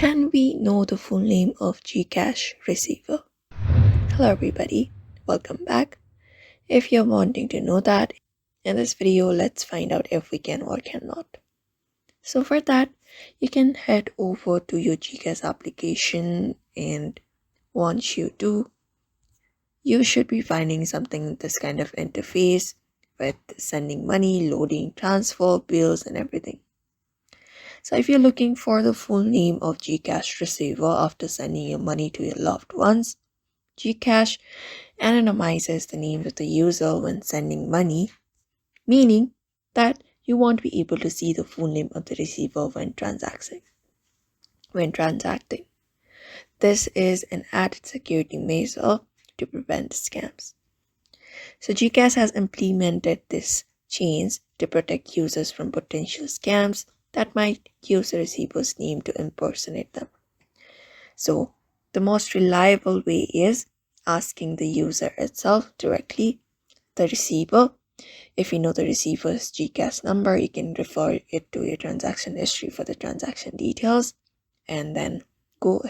Can we know the full name of GCash receiver? Hello everybody, welcome back. If you're wanting to know that, in this video let's find out if we can or cannot. So for that, you can head over to your GCash application, and once you do, you should be finding something this kind of interface with sending money, loading, transfer, bills and everything. So if you're looking for the full name of GCash receiver after sending your money to your loved ones, GCash anonymizes the name of the user when sending money, meaning that you won't be able to see the full name of the receiver when transacting. This is an added security measure to prevent scams. So GCash has implemented this change to protect users from potential scams that might use the receiver's name to impersonate them. So the most reliable way is asking the user itself directly, the receiver. If you know the receiver's GCash number, you can refer it to your transaction history for the transaction details and then go